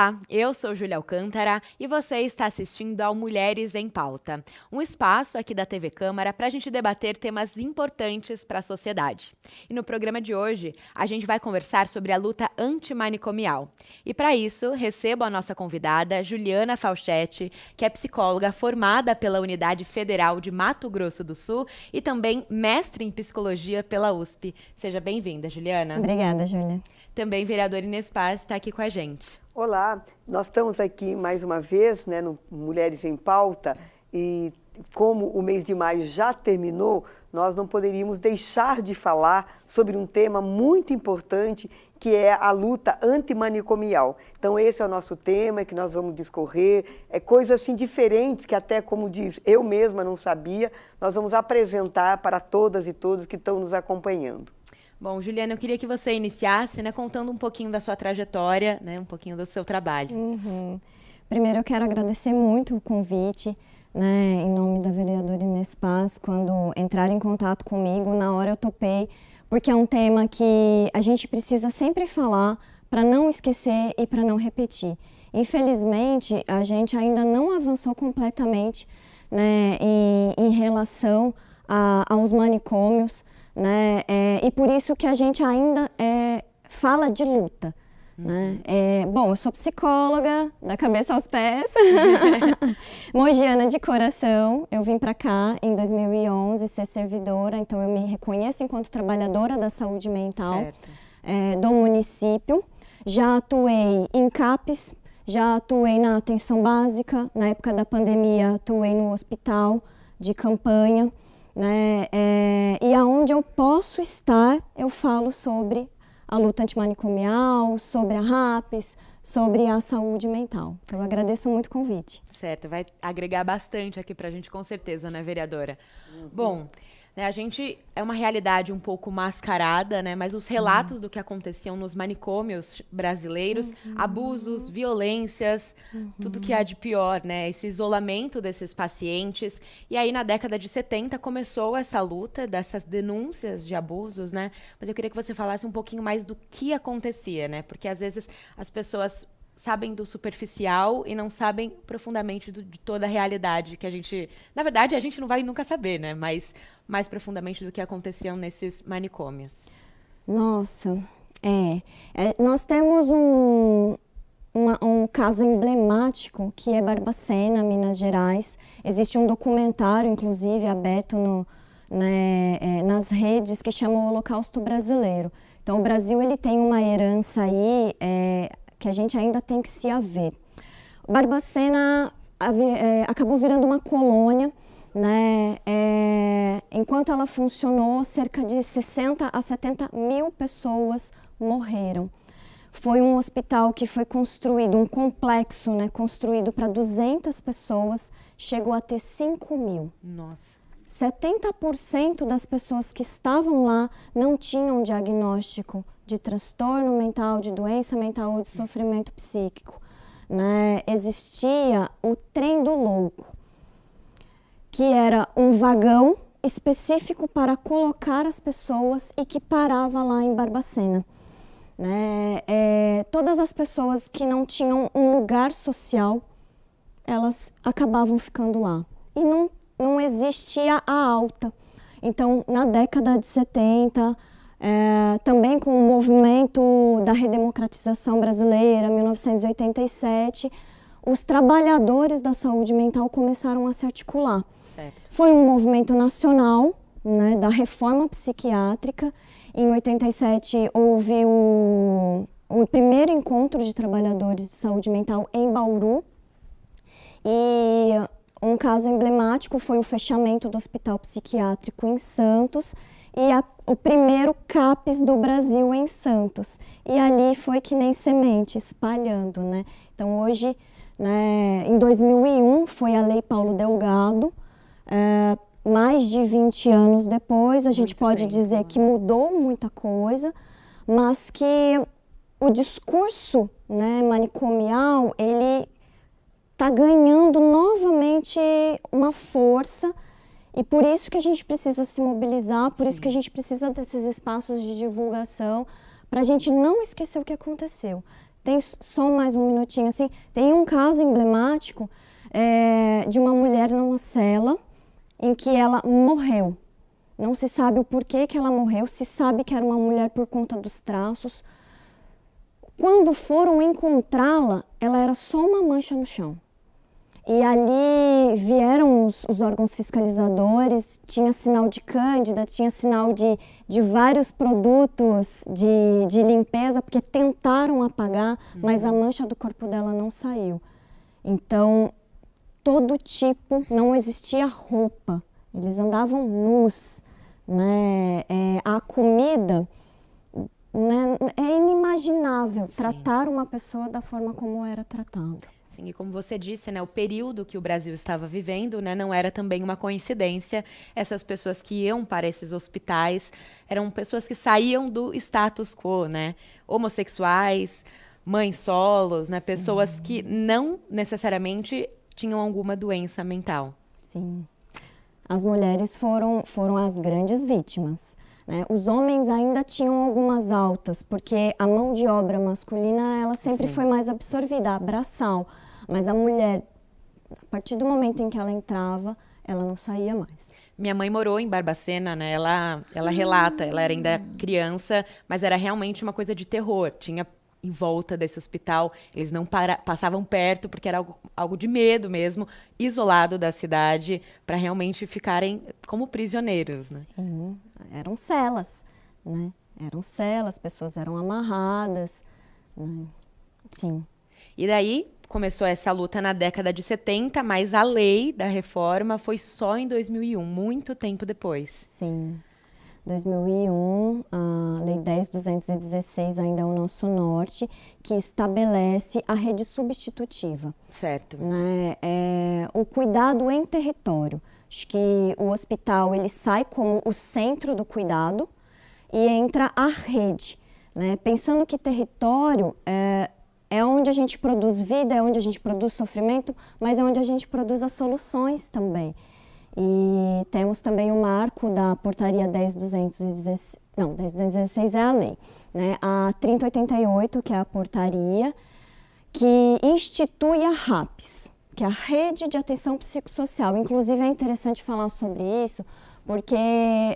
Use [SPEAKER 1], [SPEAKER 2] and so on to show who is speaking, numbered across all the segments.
[SPEAKER 1] Olá, eu sou Júlia Alcântara e você está assistindo ao Mulheres em Pauta, um espaço aqui da TV Câmara para a gente debater temas importantes para a sociedade. E no programa de hoje, a gente vai conversar sobre a luta antimanicomial. E para isso, recebo a nossa convidada, Juliana Falchetti, que é psicóloga formada pela Unidade Federal de Mato Grosso do Sul e também mestre em psicologia pela USP. Seja bem-vinda, Juliana.
[SPEAKER 2] Obrigada, Júlia.
[SPEAKER 1] Também vereadora Inês Paz está aqui com a gente.
[SPEAKER 3] Olá, nós estamos aqui mais uma vez, no Mulheres em Pauta, e como o mês de maio já terminou, nós não poderíamos deixar de falar sobre um tema muito importante, que é a luta antimanicomial. Então esse é o nosso tema que nós vamos discorrer, coisas assim diferentes que até, como diz, eu mesma não sabia, nós vamos apresentar para todas e todos que estão nos acompanhando.
[SPEAKER 1] Bom, Juliana, eu queria que você iniciasse, contando um pouquinho da sua trajetória, um pouquinho do seu trabalho.
[SPEAKER 2] Primeiro, eu quero agradecer muito o convite, em nome da vereadora Inês Paz, quando entraram em contato comigo, na hora eu topei, porque é um tema que a gente precisa sempre falar para não esquecer e para não repetir. Infelizmente, a gente ainda não avançou completamente, em relação aos manicômios, e por isso que a gente ainda fala de luta. Bom, eu sou psicóloga, da cabeça aos pés, mogiana de coração. Eu vim para cá em 2011 ser servidora, então eu me reconheço enquanto trabalhadora da saúde mental do município. Já atuei em CAPES, já atuei na atenção básica, na época da pandemia atuei no hospital de campanha. E aonde eu posso estar, eu falo sobre a luta antimanicomial, sobre a RAPS, sobre a saúde mental. Então, eu agradeço muito o convite.
[SPEAKER 1] Certo, vai agregar bastante aqui pra gente, com certeza, vereadora? Bom, a gente é uma realidade um pouco mascarada, mas os relatos do que aconteciam nos manicômios brasileiros, abusos, violências, tudo que há de pior, esse isolamento desses pacientes. E aí, na década de 70, começou essa luta dessas denúncias de abusos, Mas eu queria que você falasse um pouquinho mais do que acontecia, Porque, às vezes, as pessoas sabem do superficial e não sabem profundamente de toda a realidade que a gente... Na verdade, a gente não vai nunca saber, Mas mais profundamente do que aconteciam nesses manicômios.
[SPEAKER 2] Nossa, nós temos um caso emblemático que é Barbacena, Minas Gerais. Existe um documentário, inclusive, aberto nas redes que chama o Holocausto Brasileiro. Então, o Brasil ele tem uma herança aí que a gente ainda tem que se haver. Barbacena acabou virando uma colônia, enquanto ela funcionou, cerca de 60 a 70 mil pessoas morreram. Foi um hospital que foi construído, um complexo, construído para 200 pessoas, chegou a ter 5 mil.
[SPEAKER 1] Nossa.
[SPEAKER 2] 70% das pessoas que estavam lá não tinham diagnóstico de transtorno mental, de doença mental ou de sofrimento psíquico. Existia o trem do louco, que era um vagão específico para colocar as pessoas e que parava lá em Barbacena. Todas as pessoas que não tinham um lugar social, elas acabavam ficando lá. E não existia a alta. Então, na década de 70, também com o movimento da redemocratização brasileira, 1987, os trabalhadores da saúde mental começaram a se articular.
[SPEAKER 1] Certo.
[SPEAKER 2] Foi um movimento nacional, da reforma psiquiátrica. Em 87 houve o primeiro encontro de trabalhadores de saúde mental em Bauru. E um caso emblemático foi o fechamento do hospital psiquiátrico em Santos e o primeiro CAPES do Brasil em Santos. E ali foi que nem semente, espalhando, Então hoje, em 2001, foi a Lei Paulo Delgado. Mais de 20 anos depois, a gente pode dizer que mudou muita coisa, mas que o discurso manicomial, ele está ganhando novamente uma força, e por isso que a gente precisa se mobilizar, por isso que a gente precisa desses espaços de divulgação, para a gente não esquecer o que aconteceu. Tem só mais um minutinho assim. Tem um caso emblemático de uma mulher numa cela em que ela morreu. Não se sabe o porquê que ela morreu, se sabe que era uma mulher por conta dos traços. Quando foram encontrá-la, ela era só uma mancha no chão. E ali vieram os órgãos fiscalizadores, tinha sinal de cândida, tinha sinal de vários produtos de limpeza, porque tentaram apagar, mas a mancha do corpo dela não saiu. Então, todo tipo, não existia roupa, eles andavam nus, né? A comida, né? É inimaginável tratar uma pessoa da forma como era tratado.
[SPEAKER 1] Sim, e como você disse, né, o período que o Brasil estava vivendo, né, não era também uma coincidência. Essas pessoas que iam para esses hospitais eram pessoas que saíam do status quo, né? Homossexuais, mães solos, né? Pessoas que não necessariamente tinham alguma doença mental.
[SPEAKER 2] Sim. As mulheres foram as grandes vítimas, né? Os homens ainda tinham algumas altas, porque a mão de obra masculina ela sempre foi mais absorvida, a braçal. Mas a mulher, a partir do momento em que ela entrava, ela não saía mais.
[SPEAKER 1] Minha mãe morou em Barbacena, né? Ela relata, ela era ainda criança, mas era realmente uma coisa de terror. Tinha em volta desse hospital, eles não passavam perto, porque era algo de medo mesmo, isolado da cidade, para realmente ficarem como prisioneiros, né?
[SPEAKER 2] Sim, eram celas, né? Eram celas, pessoas eram amarradas, né? Sim.
[SPEAKER 1] E daí começou essa luta na década de 70, mas a lei da reforma foi só em 2001, muito tempo depois.
[SPEAKER 2] Sim. 2001, a Lei 10.216 ainda é o nosso norte, que estabelece a rede substitutiva.
[SPEAKER 1] Certo.
[SPEAKER 2] Né? O cuidado em território. Acho que o hospital ele sai como o centro do cuidado e entra a rede. Né? Pensando que território é onde a gente produz vida, é onde a gente produz sofrimento, mas é onde a gente produz as soluções também. E temos também o marco da portaria 10.216, não, 10.216 é a lei, né? A 3088, que é a portaria, que institui a RAPS, que é a Rede de Atenção Psicossocial. Inclusive é interessante falar sobre isso, porque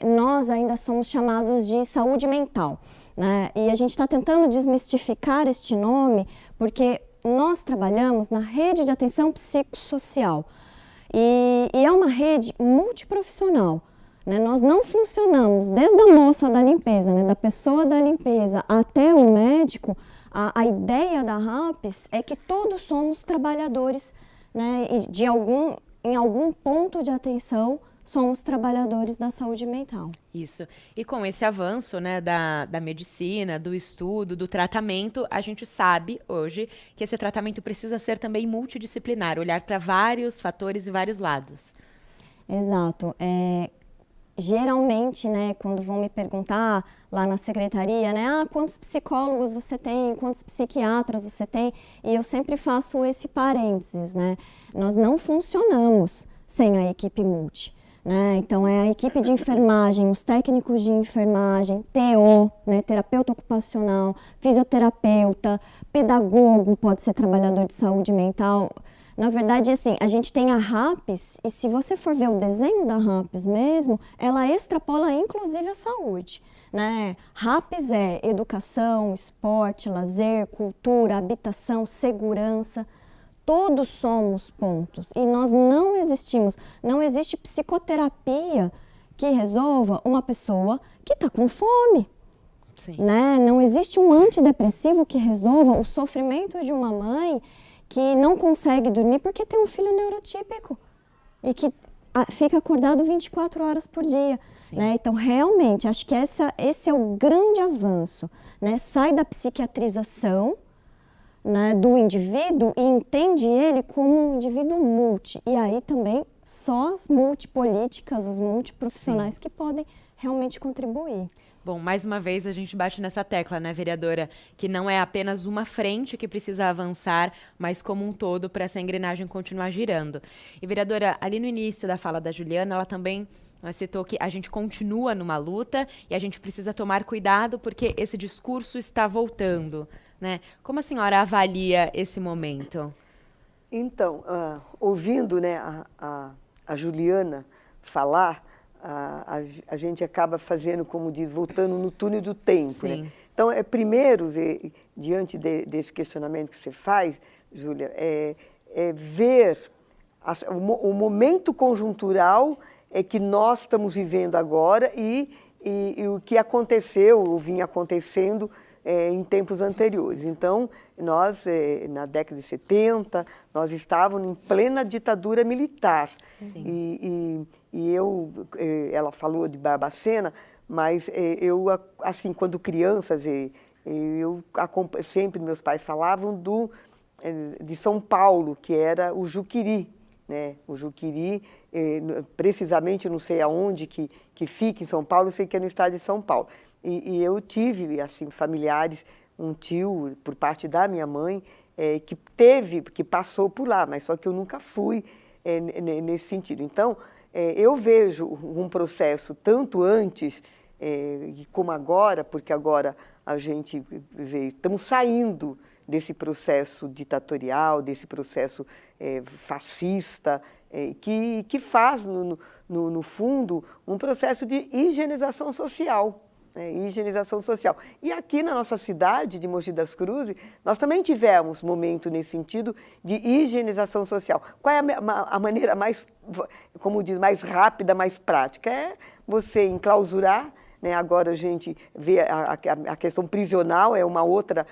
[SPEAKER 2] nós ainda somos chamados de saúde mental, né? E a gente está tentando desmistificar este nome, porque nós trabalhamos na Rede de Atenção Psicossocial. E é uma rede multiprofissional, né? Nós não funcionamos desde a moça da limpeza, né? Da pessoa da limpeza até o médico. A ideia da RAPS é que todos somos trabalhadores, né? E em algum ponto de atenção somos trabalhadores da saúde mental.
[SPEAKER 1] Isso. E com esse avanço, né, da medicina, do estudo, do tratamento, a gente sabe hoje que esse tratamento precisa ser também multidisciplinar, olhar para vários fatores e vários lados.
[SPEAKER 2] Exato. Geralmente, né, quando vão me perguntar lá na secretaria, né, quantos psicólogos você tem, quantos psiquiatras você tem, e eu sempre faço esse parênteses, né, nós não funcionamos sem a equipe multi. Né? Então, é a equipe de enfermagem, os técnicos de enfermagem, TO, né? Terapeuta ocupacional, fisioterapeuta, pedagogo, pode ser trabalhador de saúde mental. Na verdade, assim, a gente tem a RAPS e se você for ver o desenho da RAPS mesmo, ela extrapola inclusive a saúde. Né? RAPS é educação, esporte, lazer, cultura, habitação, segurança. Todos somos pontos e nós não existimos, não existe psicoterapia que resolva uma pessoa que está com fome.
[SPEAKER 1] Sim.
[SPEAKER 2] Né? Não existe um antidepressivo que resolva o sofrimento de uma mãe que não consegue dormir porque tem um filho neurotípico e que fica acordado 24 horas por dia. Né? Então, realmente, acho que esse é o grande avanço. Né? Sai da psiquiatrização, né, do indivíduo e entende ele como um indivíduo multi. E aí também só as multipolíticas, os multiprofissionais que podem realmente contribuir.
[SPEAKER 1] Bom, mais uma vez a gente bate nessa tecla, né, vereadora? Que não é apenas uma frente que precisa avançar, mas como um todo para essa engrenagem continuar girando. E, vereadora, ali no início da fala da Juliana, ela também citou que a gente continua numa luta e a gente precisa tomar cuidado porque esse discurso está voltando. né? Como a senhora avalia esse momento?
[SPEAKER 3] Então, ouvindo, né, a Juliana falar, a gente acaba fazendo, como diz, voltando no túnel do tempo, né? Então, primeiro, diante desse questionamento que você faz, Júlia, ver o momento conjuntural que nós estamos vivendo agora e o que aconteceu ou vinha acontecendo em tempos anteriores. Então, nós, na década de 70, nós estávamos em plena ditadura militar. Ela falou de Barbacena, mas eu, assim, quando crianças, sempre meus pais falavam de São Paulo, que era o Juqueri, né? O Juqueri, precisamente, não sei aonde que fica em São Paulo, eu sei que é no estado de São Paulo. E eu tive, assim, familiares, um tio, por parte da minha mãe, que passou por lá, mas só que eu nunca fui nesse sentido. Então, eu vejo um processo tanto antes como agora, porque agora a gente vê, estamos saindo desse processo ditatorial, desse processo fascista, que faz, no fundo, um processo de higienização social. Higienização social. E aqui na nossa cidade de Mogi das Cruzes, nós também tivemos momento nesse sentido de higienização social. Qual é a maneira mais, como diz, mais rápida, mais prática? É você enclausurar, né? Agora a gente vê a questão prisional, é uma outra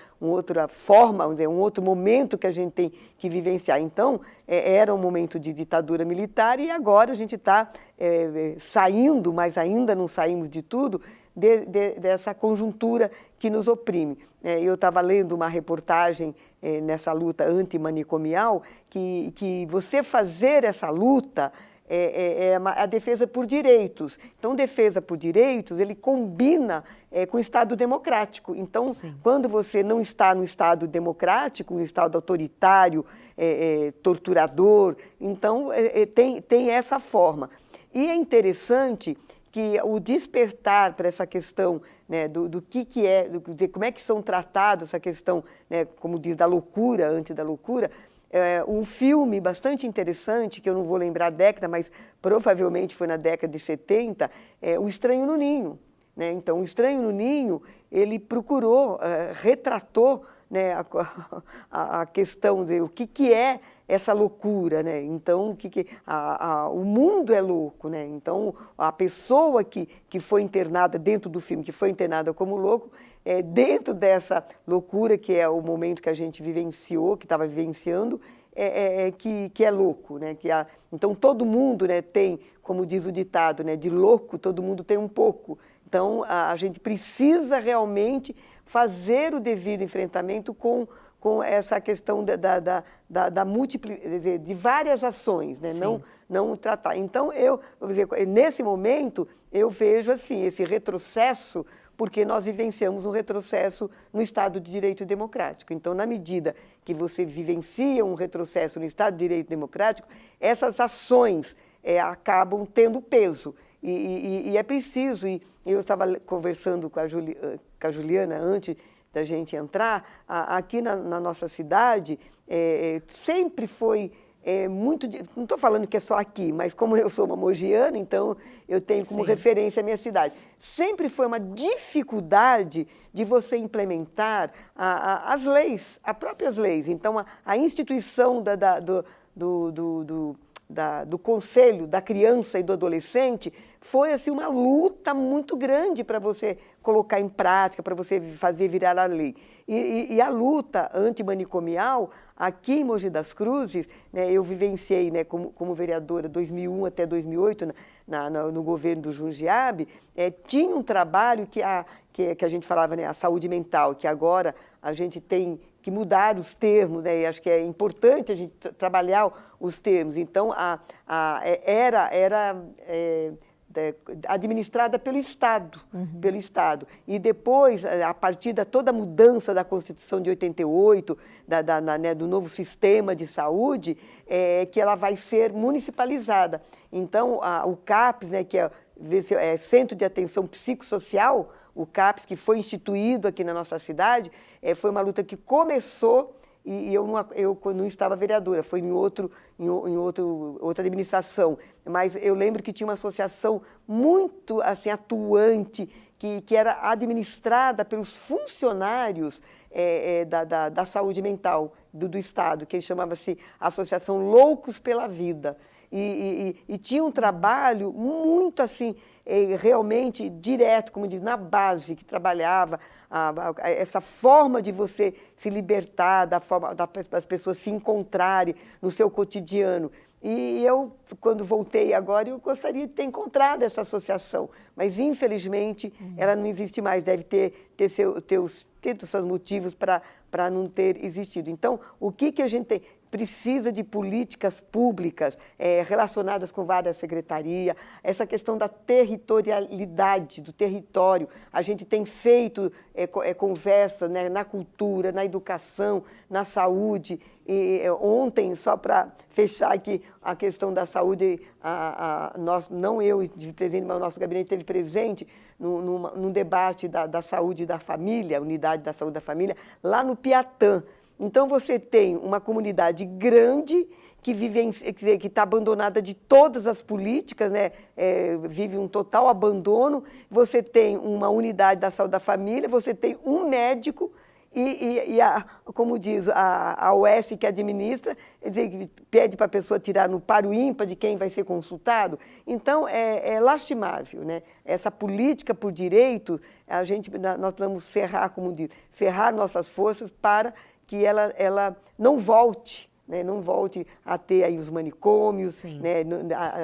[SPEAKER 3] forma, um outro momento que a gente tem que vivenciar. Então, era um momento de ditadura militar e agora a gente está saindo, mas ainda não saímos de tudo, dessa conjuntura que nos oprime. Eu estava lendo uma reportagem nessa luta antimanicomial que você fazer essa luta é a defesa por direitos. Então, defesa por direitos, ele combina com o Estado democrático. Então, quando você não está no Estado democrático, no Estado autoritário, torturador, então tem essa forma. E é interessante que o despertar para essa questão, né, do que é, de como é que são tratados essa questão, né, como diz, da loucura, antes da loucura, um filme bastante interessante, que eu não vou lembrar a década, mas provavelmente foi na década de 70, O Estranho no Ninho. Né? Então, O Estranho no Ninho, ele procurou, retratou, né, a questão de o que é essa loucura, né? Então, o mundo é louco, né? Então, a pessoa que foi internada dentro do filme, que foi internada como louco, dentro dessa loucura, que é o momento que a gente vivenciou, que estava vivenciando, que é louco, né? Então, todo mundo, né, tem, como diz o ditado, né, de louco, todo mundo tem um pouco. Então, a gente precisa realmente fazer o devido enfrentamento com essa questão de várias ações, né? Não tratar. Então, vou dizer, nesse momento, eu vejo assim, esse retrocesso, porque nós vivenciamos um retrocesso no Estado de Direito Democrático. Então, na medida que você vivencia um retrocesso no Estado de Direito Democrático, essas ações acabam tendo peso. E é preciso, e eu estava conversando com a Juliana antes da gente entrar, aqui na nossa cidade, sempre foi muito... Não estou falando que é só aqui, mas como eu sou uma mogiana, então eu tenho como referência a minha cidade. Sempre foi uma dificuldade de você implementar as leis, as próprias leis. Então, a instituição do Conselho da Criança e do Adolescente foi assim, uma luta muito grande para você colocar em prática, para você fazer virar a lei. E a luta antimanicomial, aqui em Mogi das Cruzes, né, eu vivenciei, né, como vereadora 2001 até 2008, no governo do Jundiabe, tinha um trabalho que a gente falava, né, a saúde mental, que agora a gente tem que mudar os termos, né, e acho que é importante a gente trabalhar os termos. Então, era administrada pelo Estado, E depois, a partir de toda a mudança da Constituição de 88, né, do novo sistema de saúde, que ela vai ser municipalizada. Então, o CAPS, né, que é Centro de Atenção Psicossocial, o CAPS, que foi instituído aqui na nossa cidade, foi uma luta que começou e eu não estava vereadora, foi em outra administração, mas eu lembro que tinha uma associação muito assim, atuante, que era administrada pelos funcionários da saúde mental do Estado, que chamava-se Associação Loucos pela Vida. E tinha um trabalho muito assim, realmente direto, como diz, na base, que trabalhava essa forma de você se libertar, da forma das pessoas se encontrarem no seu cotidiano. E eu, quando voltei agora, eu gostaria de ter encontrado essa associação, mas infelizmente ela não existe mais, deve ter tido seus motivos para não ter existido. Então, o que a gente tem? Precisa de políticas públicas relacionadas com várias secretarias, essa questão da territorialidade, do território. A gente tem feito conversa, né, na cultura, na educação, na saúde. Ontem, só para fechar aqui a questão da saúde, não eu de presente, mas o nosso gabinete esteve presente num debate da saúde da família, unidade da saúde da família, lá no Piatã. Então, você tem uma comunidade grande que está abandonada de todas as políticas, né? Vive um total abandono. Você tem uma unidade da saúde da família, você tem um médico como diz a OS que administra, pede para a pessoa tirar no par o ímpar de quem vai ser consultado. Então, é lastimável, né? Essa política por direito, nós vamos cerrar nossas forças para que ela não volte, né? Não volte a ter aí os manicômios, né?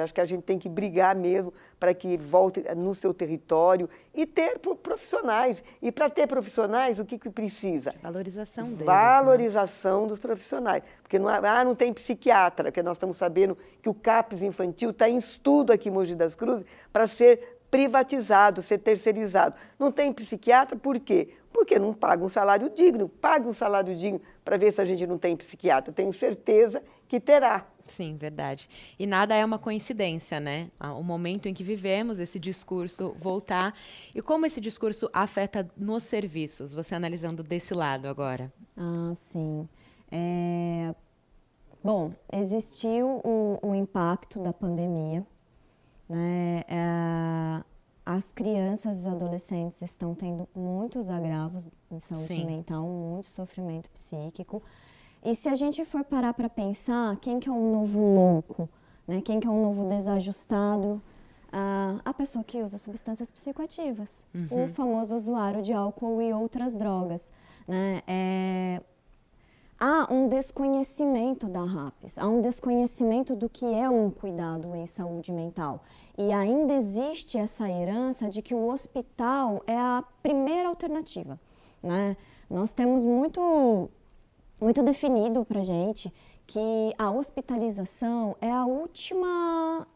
[SPEAKER 3] Acho que a gente tem que brigar mesmo para que volte no seu território e ter profissionais. E para ter profissionais, o que precisa?
[SPEAKER 1] Valorização deles.
[SPEAKER 3] Valorização, né? Dos profissionais. Porque não tem psiquiatra, porque nós estamos sabendo que o CAPS infantil está em estudo aqui em Mogi das Cruzes para ser privatizado, ser terceirizado. Não tem psiquiatra, por quê? Porque não paga um salário digno. Pague um salário digno para ver se a gente não tem psiquiatra. Tenho certeza que terá.
[SPEAKER 1] Sim, verdade. E nada é uma coincidência, né? O momento em que vivemos, esse discurso voltar. E como esse discurso afeta nos serviços? Você analisando desse lado agora.
[SPEAKER 2] Sim. Bom, existiu o impacto da pandemia, né? As crianças e os adolescentes estão tendo muitos agravos de saúde mental, muito sofrimento psíquico. E se a gente for parar para pensar, quem que é o novo louco, né? Quem que é o novo desajustado? A pessoa que usa substâncias psicoativas, o famoso usuário de álcool e outras drogas, né? Há um desconhecimento da RAPS, há um desconhecimento do que é um cuidado em saúde mental. E ainda existe essa herança de que o hospital é a primeira alternativa, né? Nós temos muito definido para a gente que a hospitalização é a última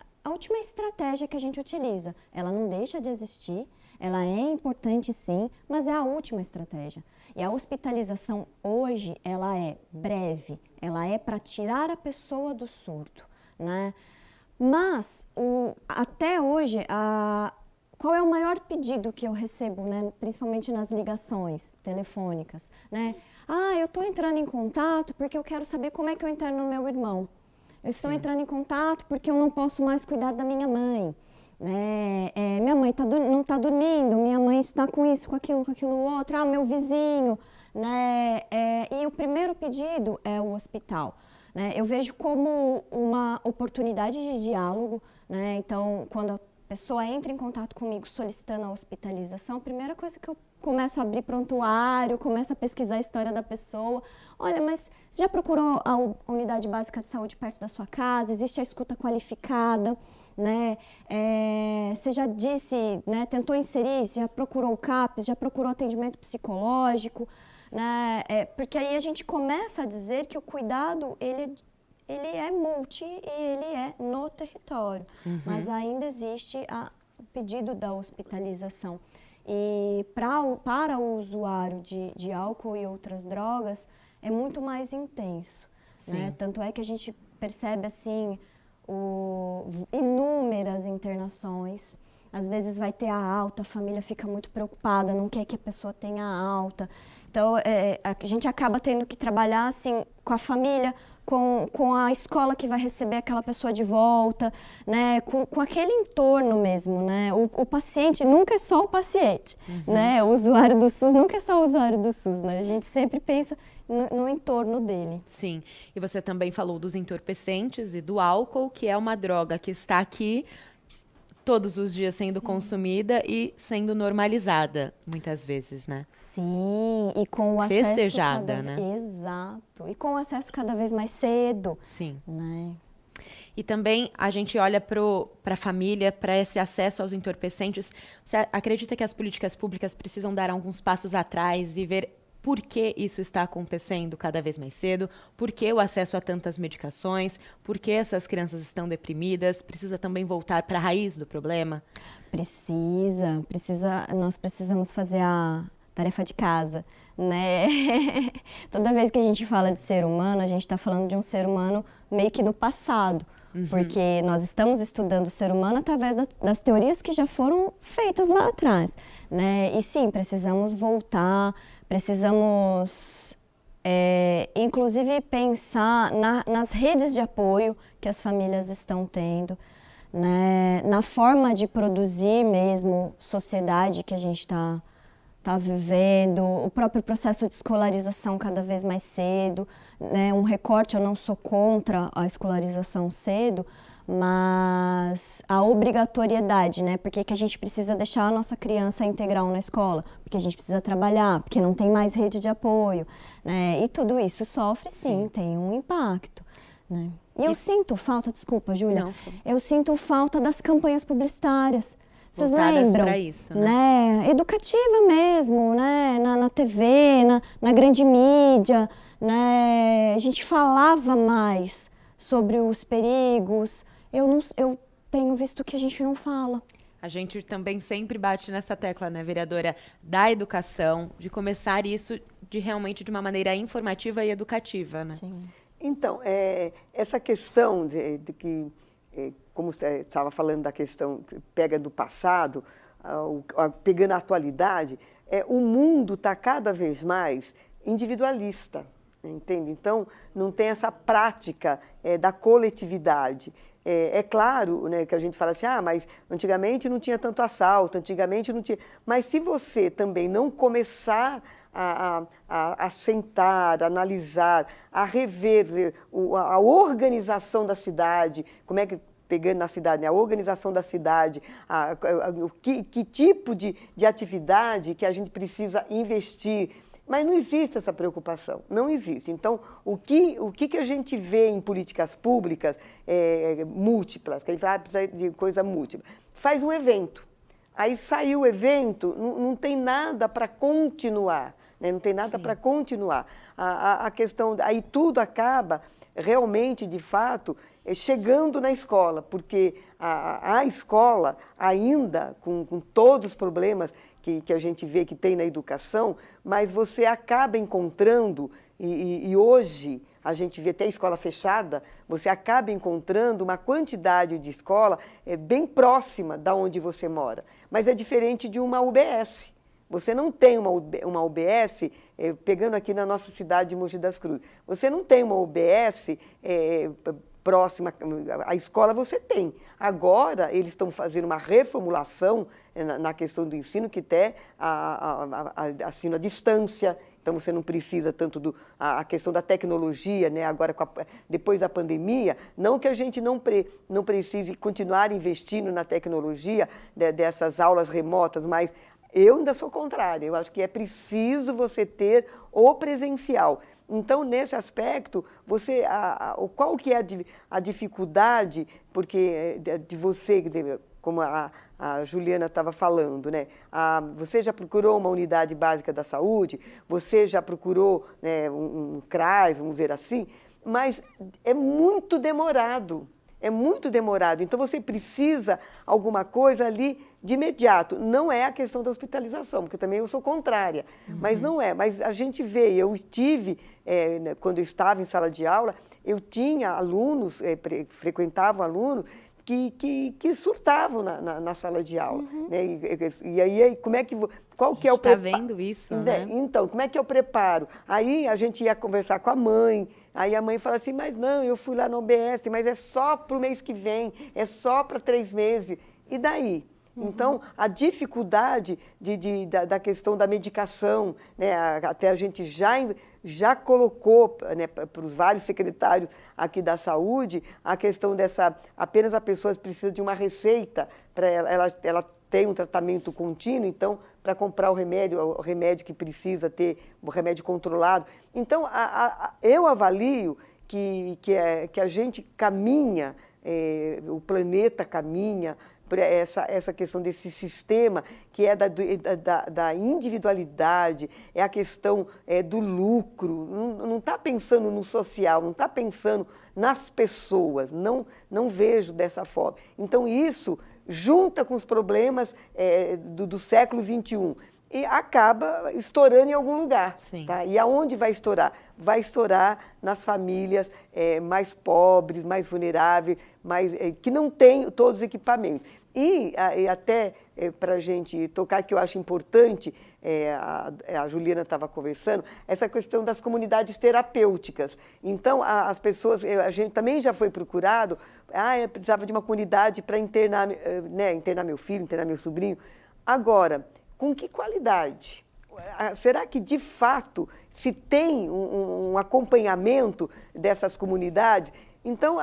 [SPEAKER 2] estratégia que a gente utiliza. Ela não deixa de existir, ela é importante sim, mas é a última estratégia. E a hospitalização hoje, ela é breve, ela é para tirar a pessoa do surto, né? Mas, até hoje, qual é o maior pedido que eu recebo, né? Principalmente nas ligações telefônicas, né? Eu estou entrando em contato porque eu quero saber como é que eu interno meu irmão. Eu estou entrando em contato porque eu não posso mais cuidar da minha mãe. Né? Minha mãe não está dormindo, minha mãe está com isso, com aquilo outro, meu vizinho. Né? E o primeiro pedido é o hospital. Né? Eu vejo como uma oportunidade de diálogo. Né? Então, quando a pessoa entra em contato comigo solicitando a hospitalização, a primeira coisa que eu começo a abrir prontuário, começo a pesquisar a história da pessoa. Olha, mas você já procurou a unidade básica de saúde perto da sua casa? Existe a escuta qualificada? Né? Você já disse, né, tentou inserir, já procurou o CAPS, já procurou atendimento psicológico? Né? Porque aí a gente começa a dizer que o cuidado, ele é multi e ele é no território, mas ainda existe o pedido da hospitalização. E para o usuário de álcool e outras drogas, é muito mais intenso. Né? Tanto é que a gente percebe assim, as internações. Às vezes vai ter a alta, a família fica muito preocupada, não quer que a pessoa tenha a alta. Então, a gente acaba tendo que trabalhar assim, com a família, com a escola que vai receber aquela pessoa de volta, né? Com aquele entorno mesmo, né? O paciente nunca é só o paciente, né? O usuário do SUS nunca é só o usuário do SUS, né? A gente sempre pensa no entorno dele.
[SPEAKER 1] Sim, e você também falou dos entorpecentes e do álcool, que é uma droga que está aqui todos os dias sendo consumida e sendo normalizada, muitas vezes, né?
[SPEAKER 2] Sim, e com o acesso
[SPEAKER 1] festejada, né?
[SPEAKER 2] Exato, e com o acesso cada vez mais cedo.
[SPEAKER 1] Sim.
[SPEAKER 2] Né?
[SPEAKER 1] E também a gente olha para a família, para esse acesso aos entorpecentes. Você acredita que as políticas públicas precisam dar alguns passos atrás e ver por que isso está acontecendo cada vez mais cedo? Por que o acesso a tantas medicações? Por que essas crianças estão deprimidas? Precisa também voltar para a raiz do problema?
[SPEAKER 2] Nós precisamos fazer a tarefa de casa, né? Toda vez que a gente fala de ser humano, a gente está falando de um ser humano meio que no passado, porque nós estamos estudando o ser humano através das teorias que já foram feitas lá atrás, né? E sim, precisamos voltar, precisamos, inclusive, pensar nas redes de apoio que as famílias estão tendo, né? Na forma de produzir mesmo sociedade que a gente está vivendo, o próprio processo de escolarização cada vez mais cedo, né? Um recorte, eu não sou contra a escolarização cedo, mas a obrigatoriedade, né? Porque que a gente precisa deixar a nossa criança integral na escola, porque a gente precisa trabalhar, porque não tem mais rede de apoio, né? E tudo isso sofre, sim, tem um impacto, né? E eu sinto falta, desculpa, Júlia, eu sinto falta das campanhas publicitárias. Vocês lembram?
[SPEAKER 1] Pra isso, né?
[SPEAKER 2] Educativa mesmo, né? Na TV, na grande mídia, né? A gente falava mais sobre os perigos. Eu tenho visto que a gente não fala.
[SPEAKER 1] A gente também sempre bate nessa tecla, né, vereadora, da educação, de começar isso realmente de uma maneira informativa e educativa, né?
[SPEAKER 2] Sim.
[SPEAKER 3] Então, essa questão de que, como você estava falando da questão que pega do passado, pegando a atualidade, o mundo está cada vez mais individualista, entende? Então, não tem essa prática da coletividade. É claro, né, que a gente fala assim, mas antigamente não tinha tanto assalto, antigamente não tinha... Mas se você também não começar a sentar, a analisar, a rever a organização da cidade, como é que, pegando na cidade, né, a organização da cidade, que tipo de atividade que a gente precisa investir. Mas não existe essa preocupação, não existe. Então, o que a gente vê em políticas públicas múltiplas, que a gente fala, precisa de coisa múltipla, faz um evento, aí saiu o evento, não tem nada para continuar, né? Não tem nada para continuar. A questão, aí tudo acaba realmente, de fato, chegando na escola, porque a escola, ainda com todos os problemas que a gente vê que tem na educação, mas você acaba encontrando, e hoje a gente vê até escola fechada, você acaba encontrando uma quantidade de escola bem próxima da onde você mora, mas é diferente de uma UBS. Você não tem uma UBS, pegando aqui na nossa cidade de Mogi das Cruzes, você não tem uma UBS próxima à escola, você tem. Agora, eles estão fazendo uma reformulação na questão do ensino, que até ensino à distância, então você não precisa tanto a questão da tecnologia, né? Agora, depois da pandemia, não que a gente não precise continuar investindo na tecnologia dessas aulas remotas, mas eu ainda sou contrária, eu acho que é preciso você ter o presencial. Então, nesse aspecto, qual que é a dificuldade, porque de você, como a Juliana estava falando, né? Você já procurou uma unidade básica da saúde, você já procurou, né, um CRAS, vamos dizer assim, mas é muito demorado. É muito demorado, então você precisa alguma coisa ali de imediato. Não é a questão da hospitalização, porque também eu sou contrária, mas não é. Mas a gente vê, eu tive, quando eu estava em sala de aula, eu tinha alunos, frequentavam alunos que surtavam na sala de aula. Né? E aí, qual que é o preparo?
[SPEAKER 1] Está vendo isso, né?
[SPEAKER 3] Então, como é que é o preparo? Aí a gente ia conversar com a mãe, aí a mãe fala assim, mas não, eu fui lá no OBS, mas é só para o mês que vem, é só para 3 meses. E daí? Então, a dificuldade da questão da medicação, né, até a gente já colocou, né, para os vários secretários aqui da saúde, a questão apenas a pessoa precisa de uma receita, para ela tem um tratamento contínuo, então, para comprar o remédio que precisa ter, o remédio controlado. Então, eu avalio que a gente caminha, o planeta caminha, por essa questão desse sistema que é da individualidade, é a questão do lucro, não está pensando no social, não está pensando nas pessoas, não vejo dessa forma. Então isso junta com os problemas do século XXI e acaba estourando em algum lugar. Tá? E aonde vai estourar? Vai estourar nas famílias mais pobres, mais vulneráveis, que não têm todos os equipamentos. E até para a gente tocar, que eu acho importante, a Juliana estava conversando, essa questão das comunidades terapêuticas. Então, as pessoas, a gente também já foi procurado, eu precisava de uma comunidade para internar meu filho, internar meu sobrinho. Agora, com que qualidade? Será que, de fato, se tem um acompanhamento dessas comunidades? Então,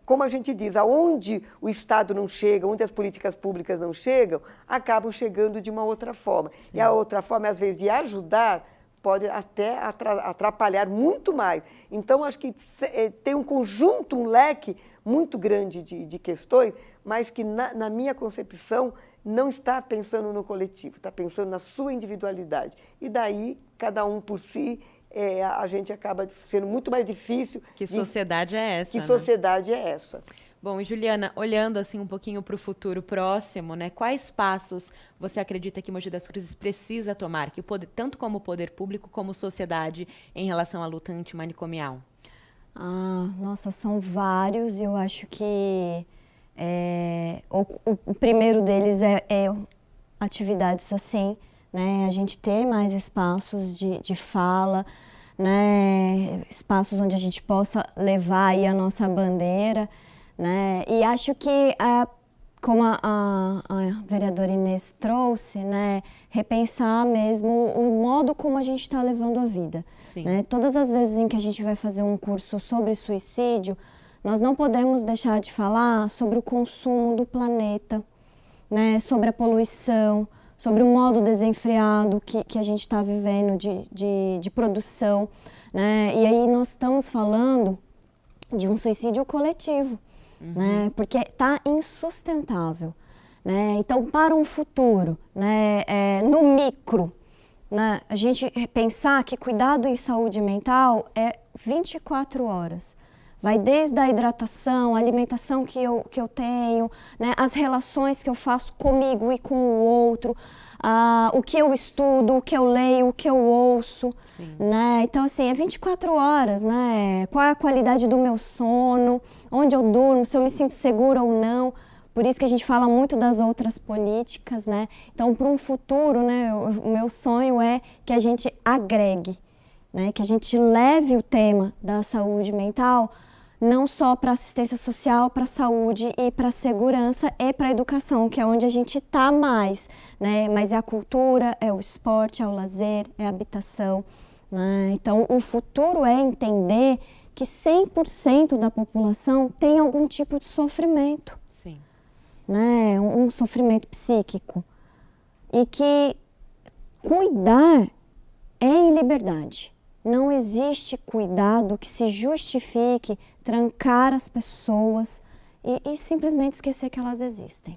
[SPEAKER 3] como a gente diz, aonde o Estado não chega, onde as políticas públicas não chegam, acabam chegando de uma outra forma. Sim. E a outra forma, às vezes, de ajudar, pode até atrapalhar muito mais. Então, acho que tem um conjunto, um leque muito grande de questões, mas que, na minha concepção, não está pensando no coletivo, está pensando na sua individualidade. E daí, cada um por si, a gente acaba sendo muito mais difícil.
[SPEAKER 1] Que sociedade é essa?
[SPEAKER 3] Que sociedade é essa?
[SPEAKER 1] Bom, e Juliana, olhando assim um pouquinho para o futuro próximo, né, quais passos você acredita que Mogi das Cruzes precisa tomar, que tanto como poder público como sociedade, em relação à luta antimanicomial?
[SPEAKER 2] Nossa, são vários. Eu acho que o primeiro deles é atividades assim, né, a gente ter mais espaços de fala, né, espaços onde a gente possa levar aí a nossa bandeira, né, e acho que, como a vereadora Inês trouxe, né, repensar mesmo o modo como a gente está levando a vida. Né? Todas as vezes em que a gente vai fazer um curso sobre suicídio, nós não podemos deixar de falar sobre o consumo do planeta, né, sobre a poluição, sobre o modo desenfreado que a gente está vivendo de produção, né? E aí nós estamos falando de um suicídio coletivo, né? Porque está insustentável, né? Então, para um futuro, né, no micro, né, a gente pensar que cuidado em saúde mental é 24 horas. Vai desde a hidratação, a alimentação que eu tenho, né, as relações que eu faço comigo e com o outro, o que eu estudo, o que eu leio, o que eu ouço. Né? Então, assim, é 24 horas, né? Qual é a qualidade do meu sono, onde eu durmo, se eu me sinto segura ou não. Por isso que a gente fala muito das outras políticas, né? Então, para um futuro, né, o meu sonho é que a gente agregue, né, que a gente leve o tema da saúde mental não só para assistência social, para a saúde e para a segurança e para a educação, que é onde a gente está mais, né? Mas é a cultura, é o esporte, é o lazer, é a habitação, né? Então, o futuro é entender que 100% da população tem algum tipo de sofrimento, né? Um sofrimento psíquico, e que cuidar é em liberdade. Não existe cuidado que se justifique trancar as pessoas e simplesmente esquecer que elas existem.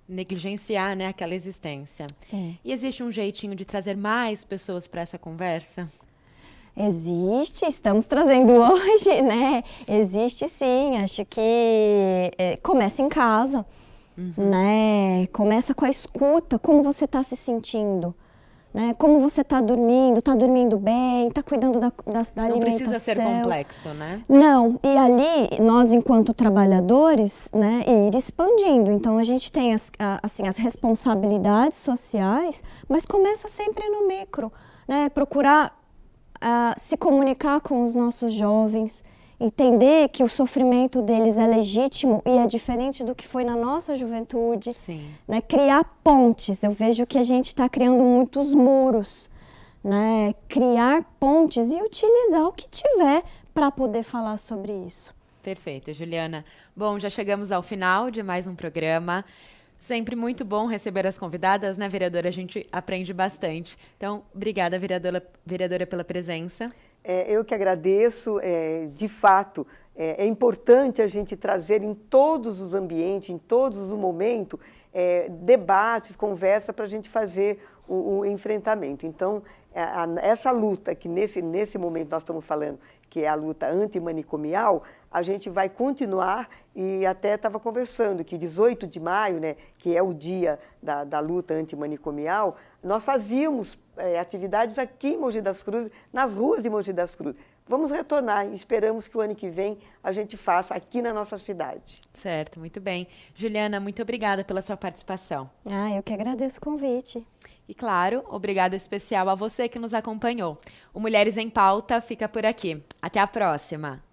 [SPEAKER 1] Negligenciar, né, aquela existência.
[SPEAKER 2] Sim.
[SPEAKER 1] E existe um jeitinho de trazer mais pessoas para essa conversa?
[SPEAKER 2] Existe, estamos trazendo hoje, né? Existe sim, acho que começa em casa, né? Começa com a escuta, como você está se sentindo. né? Como você está dormindo bem, está cuidando da alimentação.
[SPEAKER 1] Não precisa ser complexo, né?
[SPEAKER 2] Não, e ali nós enquanto trabalhadores, né, ir expandindo. Então a gente tem as responsabilidades sociais, mas começa sempre no micro, né? Procurar se comunicar com os nossos jovens, entender que o sofrimento deles é legítimo e é diferente do que foi na nossa juventude.
[SPEAKER 1] Sim.
[SPEAKER 2] Né? Criar pontes. Eu vejo que a gente está criando muitos muros, né? Criar pontes e utilizar o que tiver para poder falar sobre isso.
[SPEAKER 1] Perfeito, Juliana. Bom, já chegamos ao final de mais um programa. Sempre muito bom receber as convidadas, né, vereadora? A gente aprende bastante. Então, obrigada, vereadora, pela presença.
[SPEAKER 3] Eu que agradeço. De fato, é importante a gente trazer em todos os ambientes, em todos os momentos, debates, conversa para a gente fazer o enfrentamento. Então, essa luta que nesse momento nós estamos falando, que é a luta antimanicomial, a gente vai continuar e até estava conversando que 18 de maio, né, que é o dia da luta antimanicomial, nós fazíamos atividades aqui em Mogi das Cruzes, nas ruas de Mogi das Cruzes. Vamos retornar e esperamos que o ano que vem a gente faça aqui na nossa cidade.
[SPEAKER 1] Certo, muito bem. Juliana, muito obrigada pela sua participação.
[SPEAKER 2] Eu que agradeço o convite.
[SPEAKER 1] E claro, obrigado especial a você que nos acompanhou. O Mulheres em Pauta fica por aqui. Até a próxima!